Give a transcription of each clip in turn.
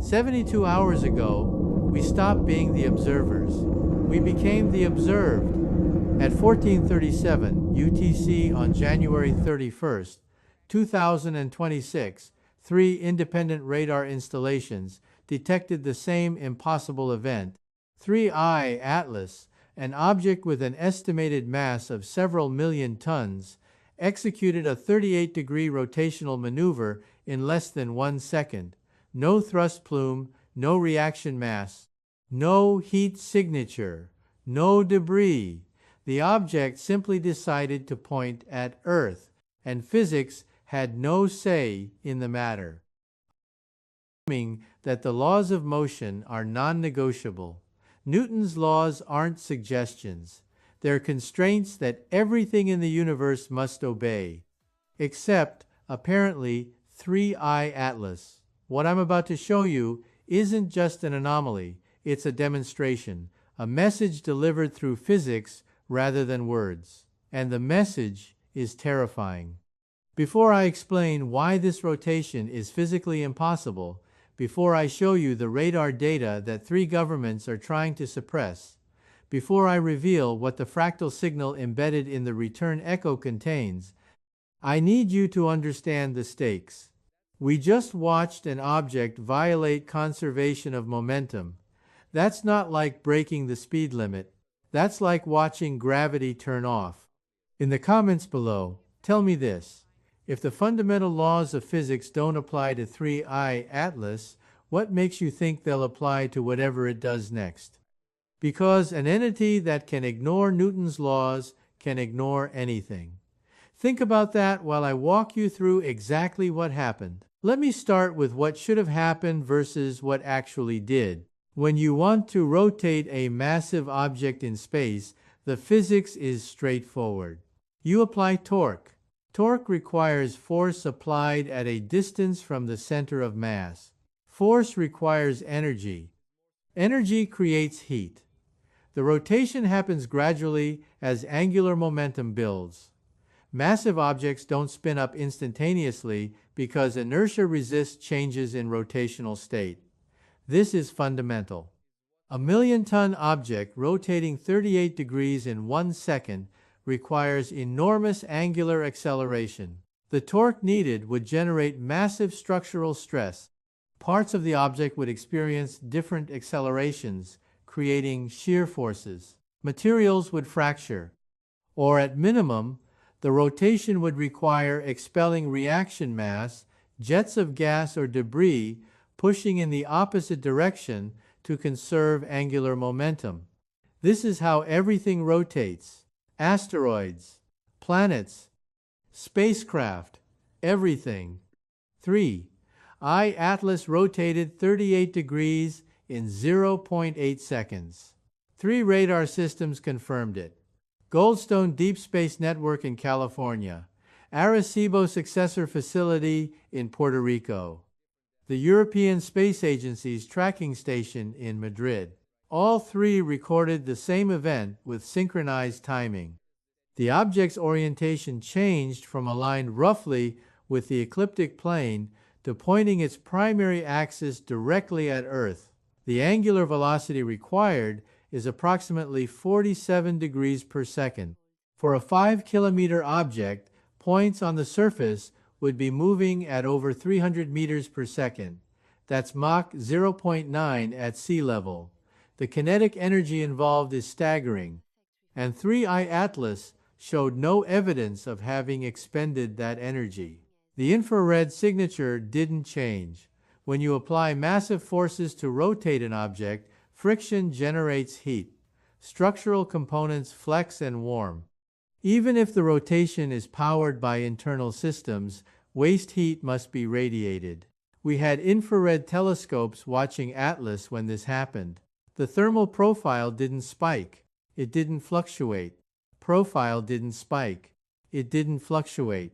72 hours ago, we stopped being the observers. We became the observed. At 1437 UTC on January 31st, 2026, 3 independent radar installations detected the same impossible event. 3I Atlas, an object with an estimated mass of several million tons, executed a 38-degree rotational maneuver in less than 1 second. No thrust plume, no reaction mass, no heat signature, no debris. The object simply decided to point at Earth, and physics had no say in the matter. Assuming that the laws of motion are non-negotiable, Newton's laws aren't suggestions. They're constraints that everything in the universe must obey. Except, apparently, 3I Atlas. What I'm about to show you isn't just an anomaly, it's a demonstration, a message delivered through physics rather than words. And the message is terrifying. Before I explain why this rotation is physically impossible, before I show you the radar data that 3 governments are trying to suppress, before I reveal what the fractal signal embedded in the return echo contains, I need you to understand the stakes. We just watched an object violate conservation of momentum. That's not like breaking the speed limit. That's like watching gravity turn off. In the comments below, tell me this. If the fundamental laws of physics don't apply to 3I Atlas, what makes you think they'll apply to whatever it does next? Because an entity that can ignore Newton's laws can ignore anything. Think about that while I walk you through exactly what happened. Let me start with what should have happened versus what actually did. When you want to rotate a massive object in space, the physics is straightforward. You apply torque. Torque requires force applied at a distance from the center of mass. Force requires energy. Energy creates heat. The rotation happens gradually as angular momentum builds. Massive objects don't spin up instantaneously because inertia resists changes in rotational state. This is fundamental. A million-ton object rotating 38 degrees in 1 second requires enormous angular acceleration. The torque needed would generate massive structural stress. Parts of the object would experience different accelerations, creating shear forces. Materials would fracture. Or at minimum, the rotation would require expelling reaction mass, jets of gas or debris, pushing in the opposite direction to conserve angular momentum. This is how everything rotates. Asteroids, planets, spacecraft, everything. 3I Atlas rotated 38 degrees in 0.8 seconds. 3 radar systems confirmed it. Goldstone Deep Space Network in California, Arecibo Successor Facility in Puerto Rico, the European Space Agency's tracking station in Madrid. All 3 recorded the same event with synchronized timing. The object's orientation changed from aligned roughly with the ecliptic plane to pointing its primary axis directly at Earth. The angular velocity required is approximately 47 degrees per second. For a 5-kilometer object, points on the surface would be moving at over 300 meters per second. That's Mach 0.9 at sea level. The kinetic energy involved is staggering, and 3I Atlas showed no evidence of having expended that energy. The infrared signature didn't change. When you apply massive forces to rotate an object, friction generates heat. Structural components flex and warm. Even if the rotation is powered by internal systems, waste heat must be radiated. We had infrared telescopes watching Atlas when this happened. The thermal profile didn't spike. It didn't fluctuate. Profile didn't spike. It didn't fluctuate.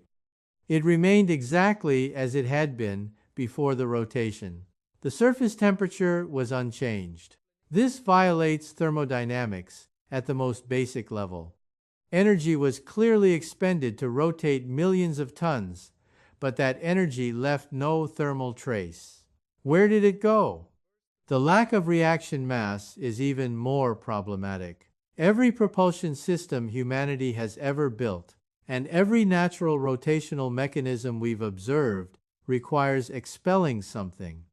It remained exactly as it had been before the rotation. The surface temperature was unchanged. This violates thermodynamics at the most basic level. Energy was clearly expended to rotate millions of tons, but that energy left no thermal trace. Where did it go? The lack of reaction mass is even more problematic. Every propulsion system humanity has ever built, and every natural rotational mechanism we've observed, requires expelling something.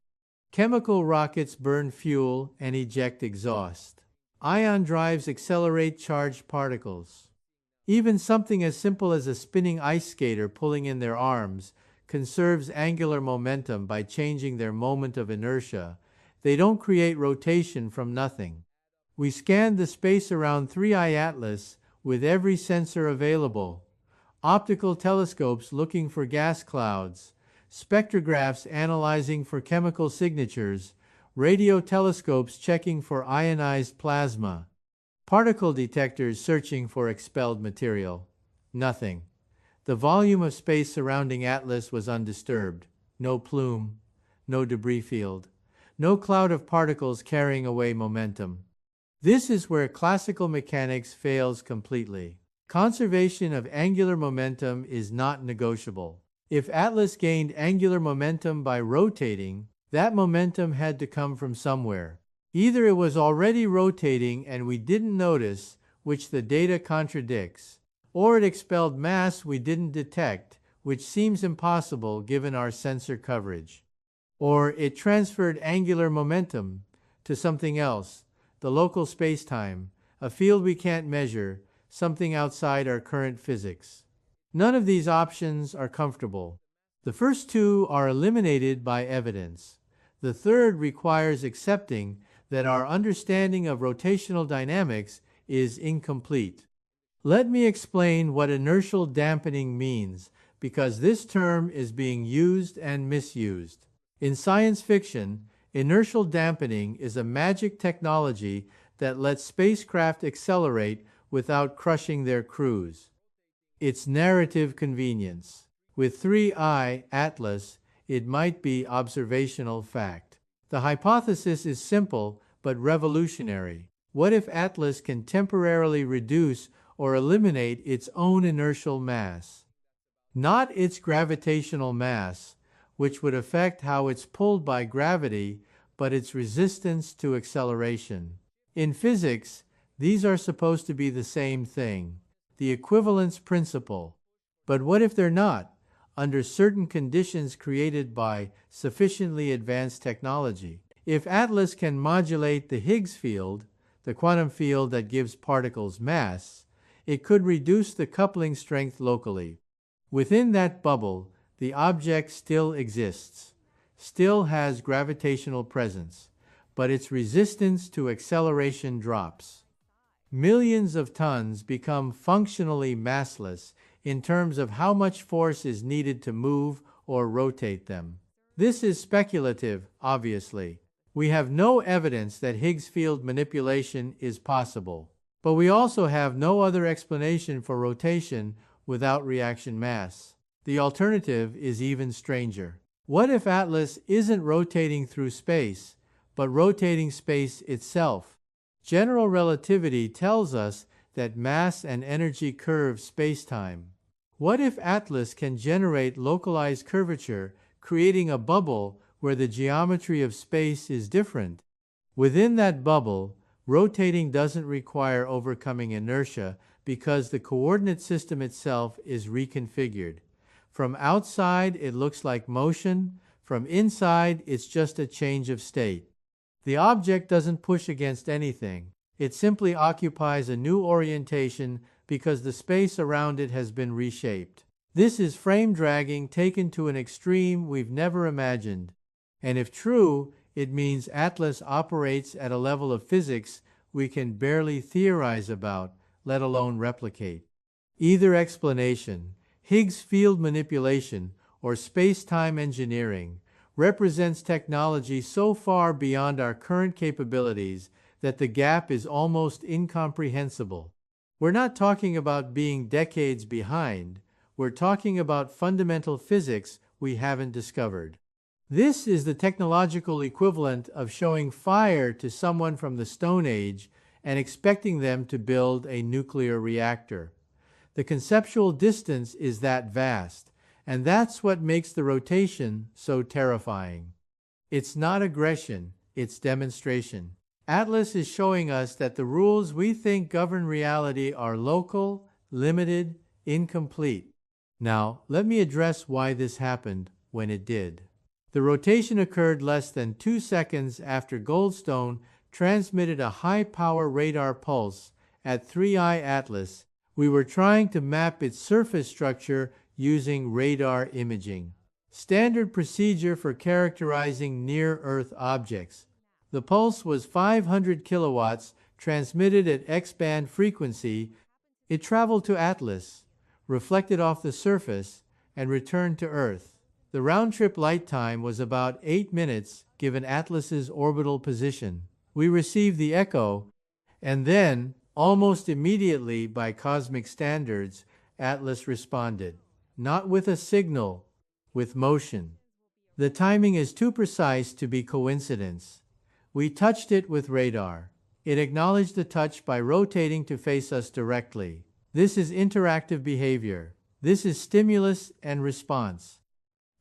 Chemical rockets burn fuel and eject exhaust. Ion drives accelerate charged particles. Even something as simple as a spinning ice skater pulling in their arms conserves angular momentum by changing their moment of inertia. They don't create rotation from nothing. We scanned the space around 3I Atlas with every sensor available. Optical telescopes looking for gas clouds, spectrographs analyzing for chemical signatures, radio telescopes checking for ionized plasma, particle detectors searching for expelled material. Nothing. The volume of space surrounding Atlas was undisturbed. No plume, no debris field, no cloud of particles carrying away momentum. This is where classical mechanics fails completely. Conservation of angular momentum is not negotiable. If Atlas gained angular momentum by rotating, that momentum had to come from somewhere. Either it was already rotating and we didn't notice, which the data contradicts, or it expelled mass we didn't detect, which seems impossible given our sensor coverage. Or it transferred angular momentum to something else, the local spacetime, a field we can't measure, something outside our current physics. None of these options are comfortable. The first two are eliminated by evidence. The third requires accepting that our understanding of rotational dynamics is incomplete. Let me explain what inertial dampening means, because this term is being used and misused. In science fiction, inertial dampening is a magic technology that lets spacecraft accelerate without crushing their crews. It's narrative convenience. With 3I Atlas, it might be observational fact. The hypothesis is simple but revolutionary. What if Atlas can temporarily reduce or eliminate its own inertial mass? Not its gravitational mass, which would affect how it's pulled by gravity, but its resistance to acceleration. In physics, these are supposed to be the same thing, the equivalence principle. But what if they're not, under certain conditions created by sufficiently advanced technology? If Atlas can modulate the Higgs field, the quantum field that gives particles mass, it could reduce the coupling strength locally. Within that bubble, the object still exists, still has gravitational presence, but its resistance to acceleration drops. Millions of tons become functionally massless in terms of how much force is needed to move or rotate them. This is speculative, obviously. We have no evidence that Higgs field manipulation is possible, but we also have no other explanation for rotation without reaction mass. The alternative is even stranger. What if Atlas isn't rotating through space, but rotating space itself? General relativity tells us that mass and energy curve spacetime. What if Atlas can generate localized curvature, creating a bubble where the geometry of space is different? Within that bubble, rotating doesn't require overcoming inertia because the coordinate system itself is reconfigured. From outside, it looks like motion. From inside, it's just a change of state. The object doesn't push against anything. It simply occupies a new orientation because the space around it has been reshaped. This is frame dragging taken to an extreme we've never imagined. And if true, it means Atlas operates at a level of physics we can barely theorize about, let alone replicate. Either explanation, Higgs field manipulation or space-time engineering, represents technology so far beyond our current capabilities that the gap is almost incomprehensible. We're not talking about being decades behind. We're talking about fundamental physics we haven't discovered. This is the technological equivalent of showing fire to someone from the Stone Age and expecting them to build a nuclear reactor. The conceptual distance is that vast, and that's what makes the rotation so terrifying. It's not aggression, it's demonstration. Atlas is showing us that the rules we think govern reality are local, limited, incomplete. Now, let me address why this happened when it did. The rotation occurred less than 2 seconds after Goldstone transmitted a high-power radar pulse at 3I Atlas. We were trying to map its surface structure using radar imaging. Standard procedure for characterizing near-Earth objects. The pulse was 500 kilowatts, transmitted at X-band frequency. It traveled to Atlas, reflected off the surface, and returned to Earth. The round-trip light time was about 8 minutes, given Atlas's orbital position. We received the echo, and then, almost immediately by cosmic standards, Atlas responded. Not with a signal, with motion. The timing is too precise to be coincidence. We touched it with radar. It acknowledged the touch by rotating to face us directly. This is interactive behavior. This is stimulus and response.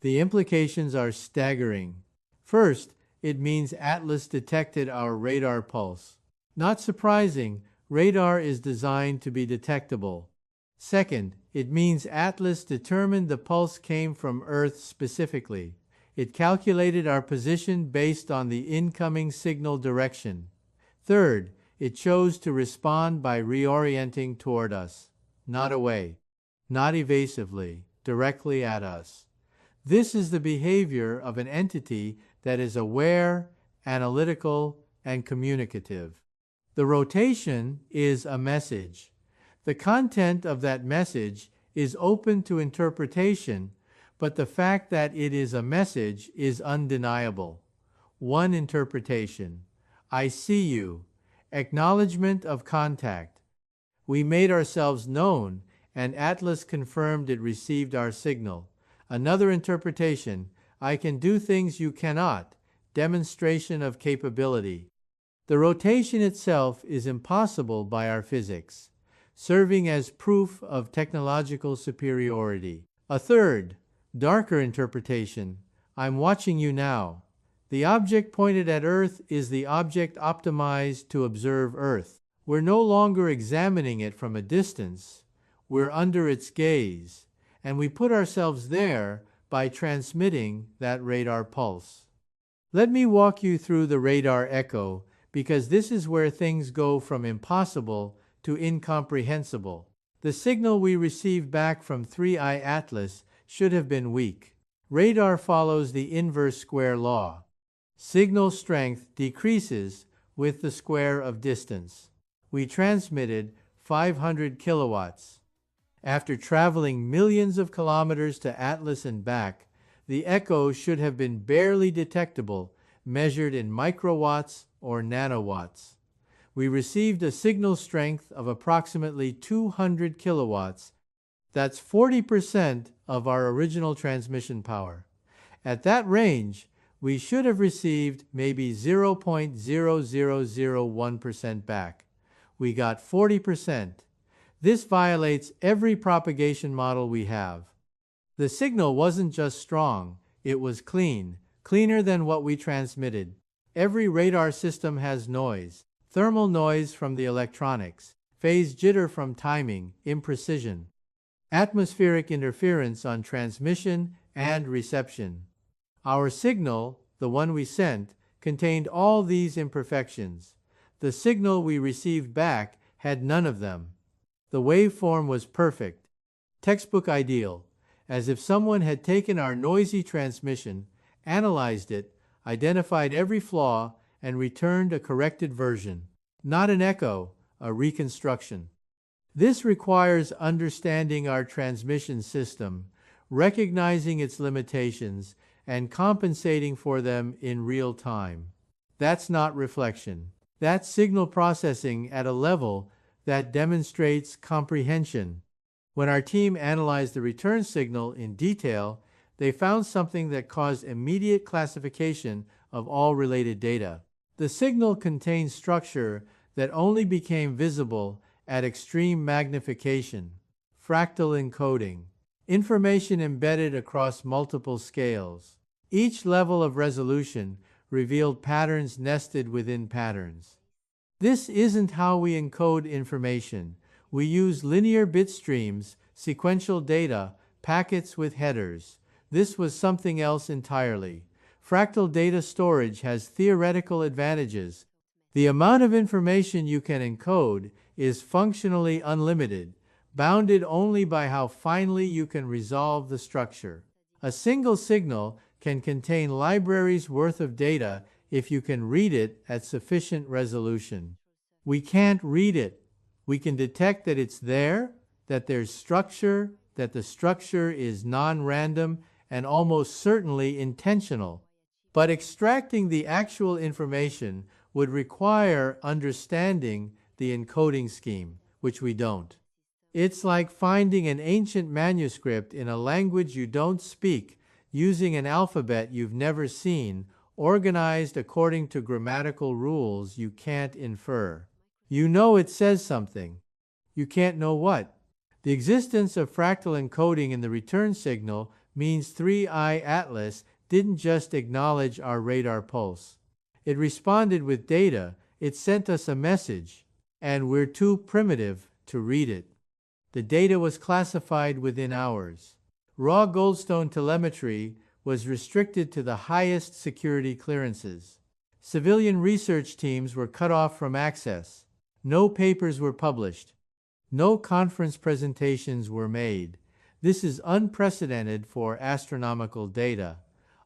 The implications are staggering. First, it means Atlas detected our radar pulse. Not surprising, radar is designed to be detectable. Second, it means Atlas determined the pulse came from Earth specifically. It calculated our position based on the incoming signal direction. Third, it chose to respond by reorienting toward us, not away, not evasively, directly at us. This is the behavior of an entity that is aware, analytical, and communicative. The rotation is a message. The content of that message is open to interpretation, but the fact that it is a message is undeniable. One interpretation: I see you. Acknowledgement of contact. We made ourselves known, and Atlas confirmed it received our signal. Another interpretation: I can do things you cannot. Demonstration of capability. The rotation itself is impossible by our physics, serving as proof of technological superiority. A third, darker interpretation: I'm watching you now. The object pointed at Earth is the object optimized to observe Earth. We're no longer examining it from a distance. We're under its gaze, and we put ourselves there by transmitting that radar pulse. Let me walk you through the radar echo, because this is where things go from impossible to incomprehensible. The signal we received back from 3I Atlas should have been weak. Radar follows the inverse square law. Signal strength decreases with the square of distance. We transmitted 500 kilowatts. After traveling millions of kilometers to Atlas and back, the echo should have been barely detectable, measured in microwatts or nanowatts. We received a signal strength of approximately 200 kilowatts. That's 40% of our original transmission power. At that range, we should have received maybe 0.0001% back. We got 40%. This violates every propagation model we have. The signal wasn't just strong, it was clean, cleaner than what we transmitted. Every radar system has noise: thermal noise from the electronics, phase jitter from timing, imprecision, atmospheric interference on transmission and reception. Our signal, the one we sent, contained all these imperfections. The signal we received back had none of them. The waveform was perfect, textbook ideal, as if someone had taken our noisy transmission, analyzed it, identified every flaw, and returned a corrected version. Not an echo, a reconstruction. This requires understanding our transmission system, recognizing its limitations, and compensating for them in real time. That's not reflection. That's signal processing at a level that demonstrates comprehension. When our team analyzed the return signal in detail, they found something that caused immediate classification of all related data. The signal contained structure that only became visible at extreme magnification. Fractal encoding. Information embedded across multiple scales. Each level of resolution revealed patterns nested within patterns. This isn't how we encode information. We use linear bit streams, sequential data, packets with headers. This was something else entirely. Fractal data storage has theoretical advantages. The amount of information you can encode is functionally unlimited, bounded only by how finely you can resolve the structure. A single signal can contain libraries worth of data if you can read it at sufficient resolution. We can't read it. We can detect that it's there, that there's structure, that the structure is non-random and almost certainly intentional. But extracting the actual information would require understanding the encoding scheme, which we don't. It's like finding an ancient manuscript in a language you don't speak, using an alphabet you've never seen, organized according to grammatical rules you can't infer. You know it says something. You can't know what. The existence of fractal encoding in the return signal means 3I Atlas didn't just acknowledge our radar pulse. It responded with data, it sent us a message, and we're too primitive to read it. The data was classified within hours. Raw Goldstone telemetry was restricted to the highest security clearances. Civilian research teams were cut off from access. No papers were published. No conference presentations were made. This is unprecedented for astronomical data.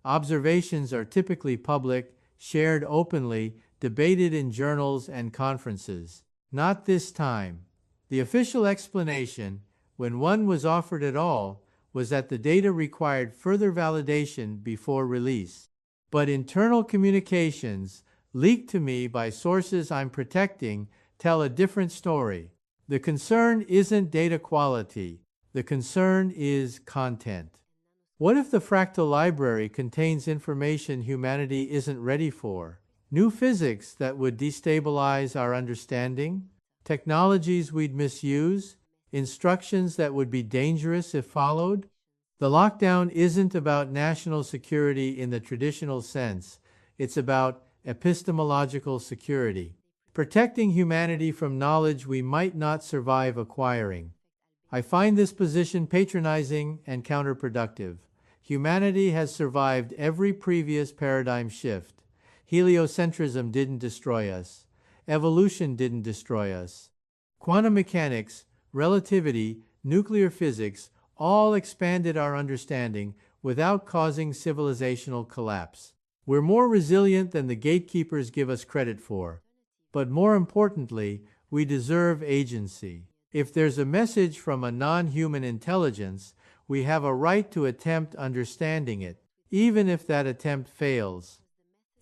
Observations are typically public, shared openly, debated in journals and conferences. Not this time. The official explanation, when one was offered at all, was that the data required further validation before release. But internal communications, leaked to me by sources I'm protecting, tell a different story. The concern isn't data quality. The concern is content. What if the fractal library contains information humanity isn't ready for? New physics that would destabilize our understanding? Technologies we'd misuse? Instructions that would be dangerous if followed? The lockdown isn't about national security in the traditional sense. It's about epistemological security. Protecting humanity from knowledge we might not survive acquiring. I find this position patronizing and counterproductive. Humanity has survived every previous paradigm shift. Heliocentrism didn't destroy us. Evolution didn't destroy us. Quantum mechanics, relativity, nuclear physics all expanded our understanding without causing civilizational collapse. We're more resilient than the gatekeepers give us credit for. But more importantly, we deserve agency. If there's a message from a non-human intelligence, we have a right to attempt understanding it, even if that attempt fails.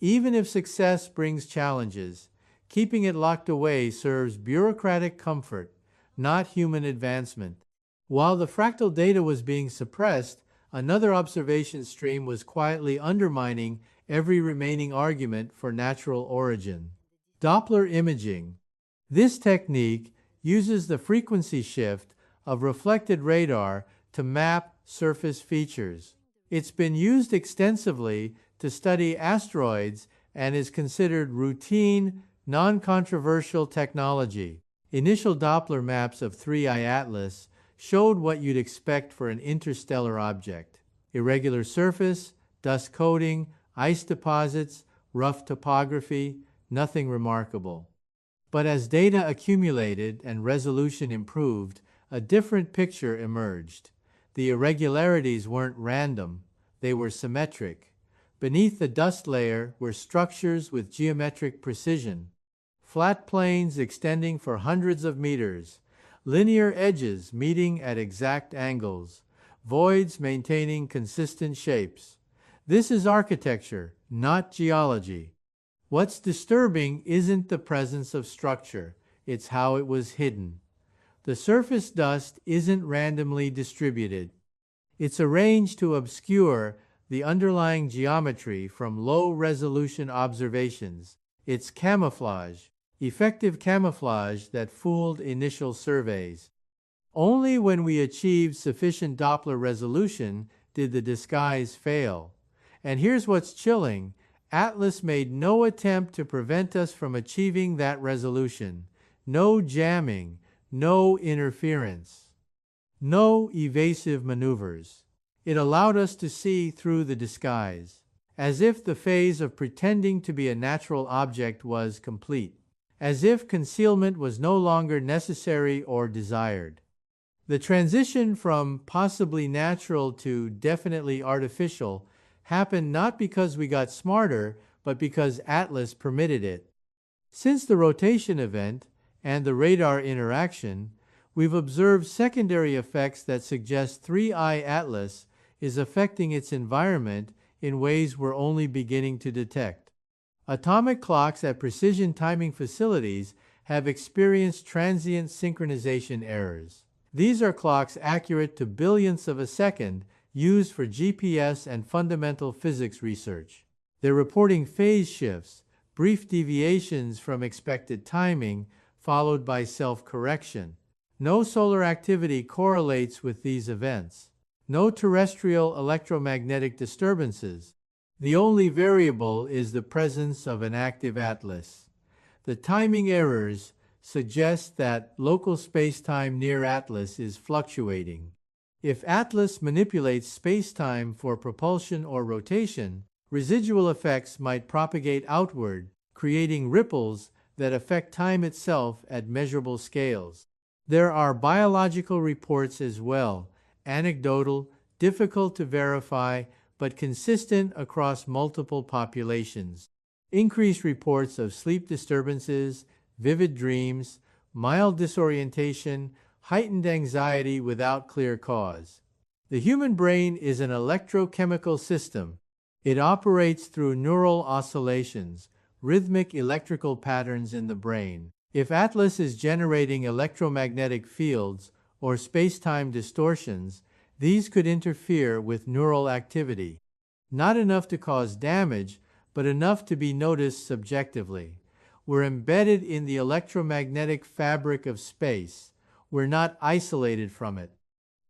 Even if success brings challenges, keeping it locked away serves bureaucratic comfort, not human advancement. While the fractal data was being suppressed, another observation stream was quietly undermining every remaining argument for natural origin. Doppler imaging. This technique uses the frequency shift of reflected radar to map surface features. It's been used extensively to study asteroids and is considered routine, non-controversial technology. Initial Doppler maps of 3I Atlas showed what you'd expect for an interstellar object. Irregular surface, dust coating, ice deposits, rough topography, nothing remarkable. But as data accumulated and resolution improved, a different picture emerged. The irregularities weren't random, they were symmetric. Beneath the dust layer were structures with geometric precision. Flat planes extending for hundreds of meters, linear edges meeting at exact angles, voids maintaining consistent shapes. This is architecture, not geology. What's disturbing isn't the presence of structure, it's how it was hidden. The surface dust isn't randomly distributed. It's arranged to obscure the underlying geometry from low-resolution observations. It's camouflage, effective camouflage that fooled initial surveys. Only when we achieved sufficient Doppler resolution did the disguise fail. And here's what's chilling. Atlas made no attempt to prevent us from achieving that resolution. No jamming, no interference, no evasive maneuvers. It allowed us to see through the disguise, as if the phase of pretending to be a natural object was complete, as if concealment was no longer necessary or desired. The transition from possibly natural to definitely artificial happened not because we got smarter, but because Atlas permitted it. Since the rotation event and the radar interaction, we've observed secondary effects that suggest 3I Atlas is affecting its environment in ways we're only beginning to detect. Atomic clocks at precision timing facilities have experienced transient synchronization errors. These are clocks accurate to billionths of a second, used for GPS and fundamental physics research. They're reporting phase shifts, brief deviations from expected timing, followed by self-correction. No solar activity correlates with these events. No terrestrial electromagnetic disturbances. The only variable is the presence of an active atlas. The timing errors suggest that local spacetime near Atlas is fluctuating. If Atlas manipulates spacetime for propulsion or rotation, residual effects might propagate outward, creating ripples that affect time itself at measurable scales. There are biological reports as well, anecdotal, difficult to verify, but consistent across multiple populations. Increased reports of sleep disturbances, vivid dreams, mild disorientation, heightened anxiety without clear cause. The human brain is an electrochemical system. It operates through neural oscillations, rhythmic electrical patterns in the brain. If Atlas is generating electromagnetic fields or space-time distortions, these could interfere with neural activity. Not enough to cause damage, but enough to be noticed subjectively. We're embedded in the electromagnetic fabric of space. We're not isolated from it.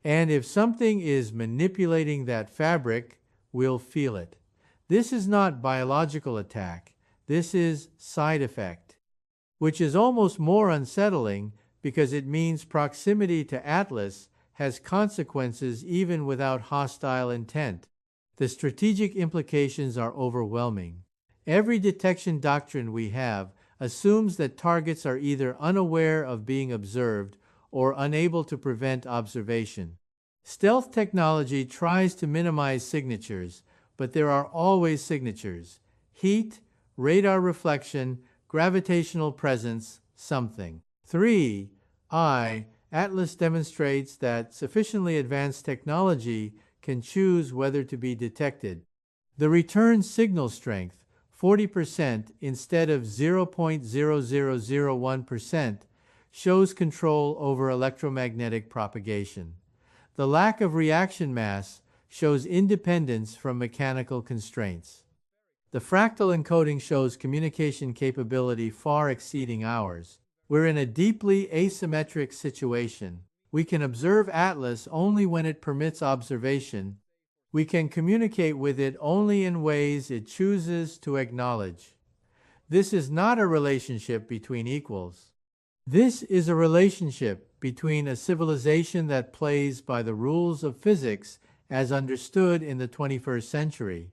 And if something is manipulating that fabric, we'll feel it. This is not biological attack. This is side effect, which is almost more unsettling because it means proximity to Atlas has consequences even without hostile intent. The strategic implications are overwhelming. Every detection doctrine we have assumes that targets are either unaware of being observed or unable to prevent observation. Stealth technology tries to minimize signatures, but there are always signatures. Heat, radar reflection, gravitational presence, something. 3I Atlas demonstrates that sufficiently advanced technology can choose whether to be detected. The return signal strength, 40% instead of 0.0001%, shows control over electromagnetic propagation. The lack of reaction mass shows independence from mechanical constraints. The fractal encoding shows communication capability far exceeding ours. We're in a deeply asymmetric situation. We can observe Atlas only when it permits observation. We can communicate with it only in ways it chooses to acknowledge. This is not a relationship between equals. This is a relationship between a civilization that plays by the rules of physics as understood in the 21st century,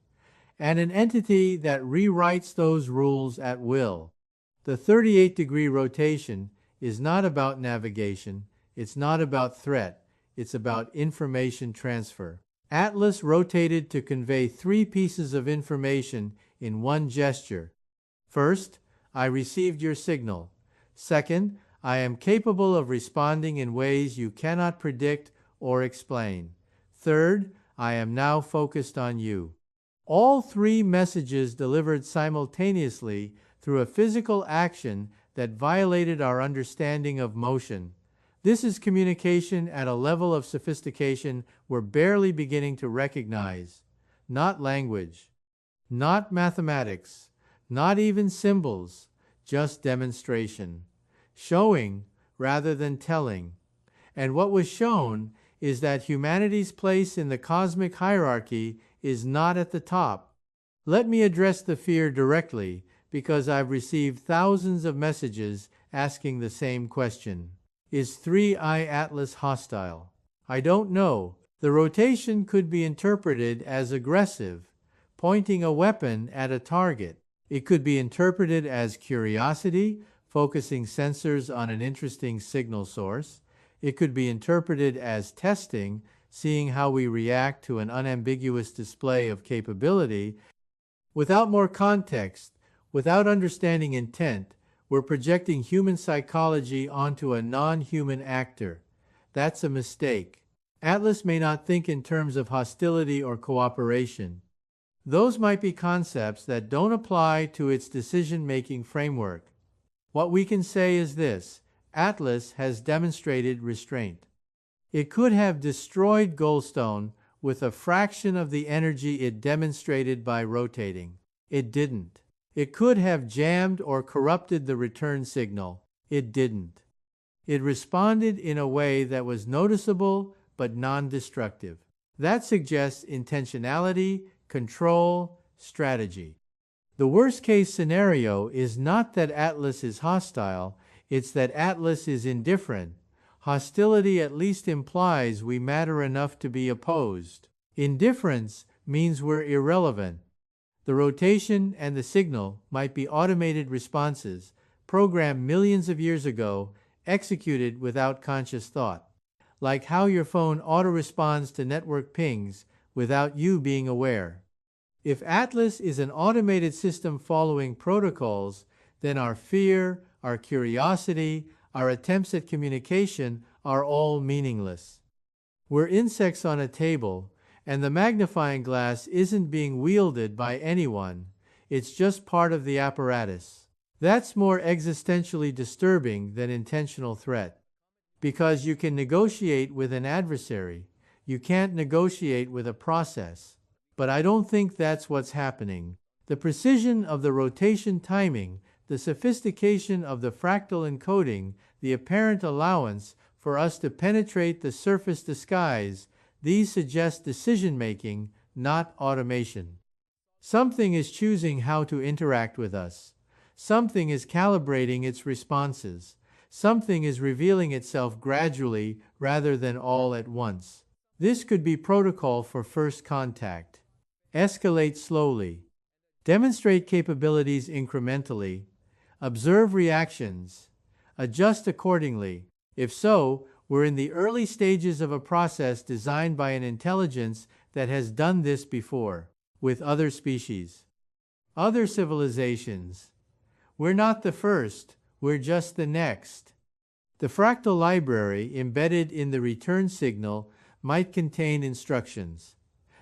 and an entity that rewrites those rules at will. The 38-degree rotation is not about navigation, it's not about threat, it's about information transfer. Atlas rotated to convey 3 pieces of information in one gesture. First, I received your signal. Second, I am capable of responding in ways you cannot predict or explain. Third, I am now focused on you. All 3 messages delivered simultaneously through a physical action that violated our understanding of motion. This is communication at a level of sophistication we're barely beginning to recognize. Not language, not mathematics, not even symbols, just demonstration. Showing rather than telling. And what was shown is that humanity's place in the cosmic hierarchy is not at the top, Let me address the fear directly, because I've received thousands of messages asking the same question. Is 3I Atlas hostile? I don't know. The rotation could be interpreted as aggressive, pointing a weapon at a target. It could be interpreted as curiosity, focusing sensors on an interesting signal source. It could be interpreted as testing, seeing how we react to an unambiguous display of capability. Without more context, without understanding intent, we're projecting human psychology onto a non-human actor. That's a mistake. Atlas may not think in terms of hostility or cooperation. Those might be concepts that don't apply to its decision-making framework. What we can say is this: Atlas has demonstrated restraint. It could have destroyed Goldstone with a fraction of the energy it demonstrated by rotating. It didn't. It could have jammed or corrupted the return signal. It didn't. It responded in a way that was noticeable but non-destructive. That suggests intentionality, control, strategy. The worst-case scenario is not that Atlas is hostile, it's that Atlas is indifferent. Hostility at least implies we matter enough to be opposed. Indifference means we're irrelevant. The rotation and the signal might be automated responses, programmed millions of years ago, executed without conscious thought. Like how your phone auto-responds to network pings without you being aware. If Atlas is an automated system following protocols, then our fear, our curiosity, our attempts at communication are all meaningless. We're insects on a table, and the magnifying glass isn't being wielded by anyone. It's just part of the apparatus. That's more existentially disturbing than intentional threat. Because you can negotiate with an adversary, you can't negotiate with a process. But I don't think that's what's happening. The precision of the rotation timing, the sophistication of the fractal encoding, the apparent allowance for us to penetrate the surface disguise, these suggest decision-making, not automation. Something is choosing how to interact with us. Something is calibrating its responses. Something is revealing itself gradually rather than all at once. This could be protocol for first contact. Escalate slowly. Demonstrate capabilities incrementally. Observe reactions. Adjust accordingly. If so, we're in the early stages of a process designed by an intelligence that has done this before, with other species. Other civilizations. We're not the first, we're just the next. The fractal library embedded in the return signal might contain instructions.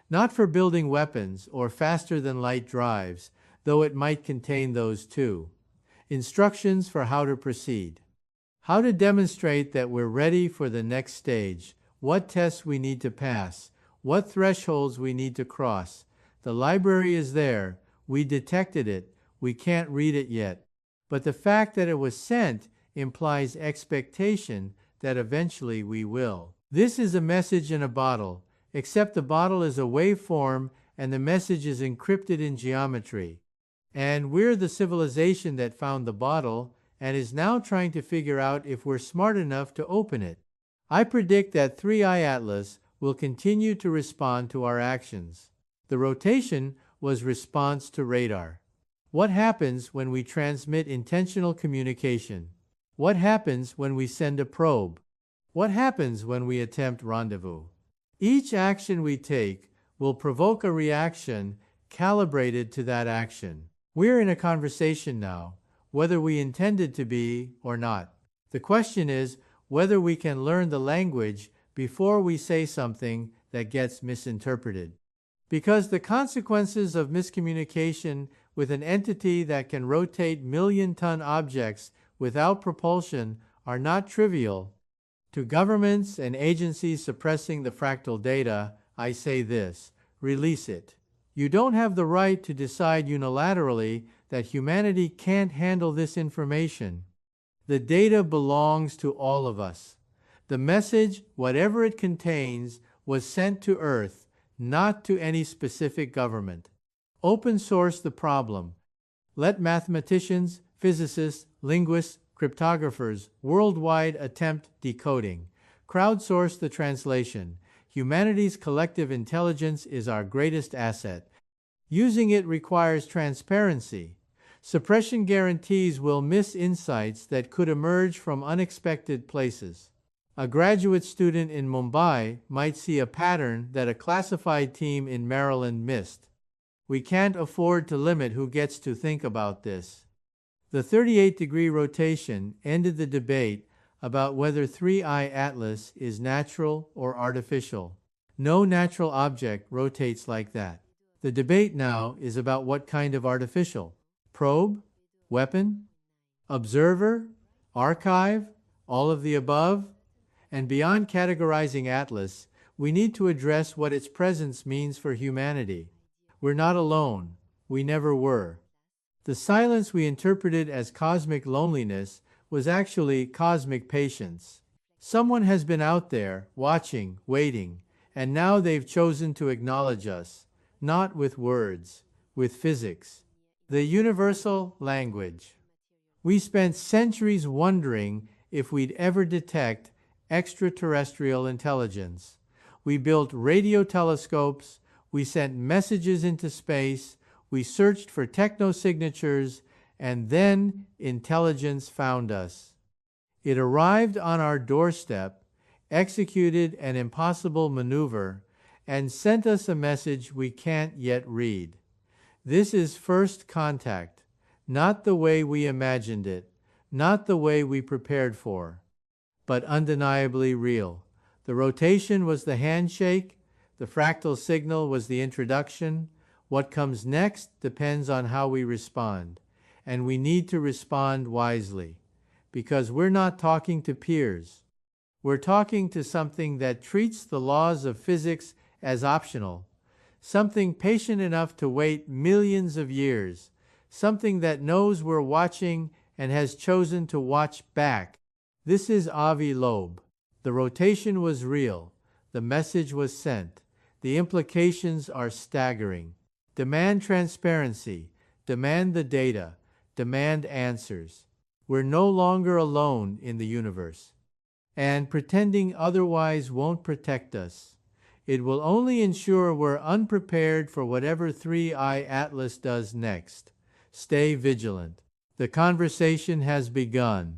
Not for building weapons or faster-than-light drives, though it might contain those too. Instructions for how to proceed. How to demonstrate that we're ready for the next stage, what tests we need to pass, what thresholds we need to cross. The library is there, we detected it, we can't read it yet. But the fact that it was sent implies expectation that eventually we will. This is a message in a bottle, except the bottle is a waveform and the message is encrypted in geometry. And we're the civilization that found the bottle and is now trying to figure out if we're smart enough to open it. I predict that 3I Atlas will continue to respond to our actions. The rotation was response to radar. What happens when we transmit intentional communication? What happens when we send a probe? What happens when we attempt rendezvous? Each action we take will provoke a reaction calibrated to that action. We're in a conversation now, whether we intended to be or not. The question is whether we can learn the language before we say something that gets misinterpreted. Because the consequences of miscommunication with an entity that can rotate million-ton objects without propulsion are not trivial. To governments and agencies suppressing the fractal data, I say this: release it. You don't have the right to decide unilaterally that humanity can't handle this information. The data belongs to all of us. The message, whatever it contains, was sent to Earth, not to any specific government. Open source the problem. Let mathematicians, physicists, linguists, cryptographers worldwide attempt decoding. Crowdsource the translation. Humanity's collective intelligence is our greatest asset. Using it requires transparency. Suppression guarantees we'll miss insights that could emerge from unexpected places. A graduate student in Mumbai might see a pattern that a classified team in Maryland missed. We can't afford to limit who gets to think about this. The 38-degree rotation ended the debate about whether 3I Atlas is natural or artificial. No natural object rotates like that. The debate now is about what kind of artificial. Probe? Weapon? Observer? Archive? All of the above? And beyond categorizing Atlas, we need to address what its presence means for humanity. We're not alone. We never were. The silence we interpreted as cosmic loneliness was actually cosmic patience. Someone has been out there, watching, waiting, and now they've chosen to acknowledge us, not with words, with physics. The universal language. We spent centuries wondering if we'd ever detect extraterrestrial intelligence. We built radio telescopes, we sent messages into space, we searched for technosignatures, and then intelligence found us. It arrived on our doorstep, executed an impossible maneuver, and sent us a message we can't yet read. This is first contact, not the way we imagined it, not the way we prepared for, but undeniably real. The rotation was the handshake, the fractal signal was the introduction. What comes next depends on how we respond, and we need to respond wisely, because we're not talking to peers. We're talking to something that treats the laws of physics as optional, something patient enough to wait millions of years, something that knows we're watching and has chosen to watch back. This is Avi Loeb. The rotation was real. The message was sent. The implications are staggering. Demand transparency. Demand the data. Demand answers. We're no longer alone in the universe. And pretending otherwise won't protect us. It will only ensure we're unprepared for whatever 3I Atlas does next. Stay vigilant. The conversation has begun.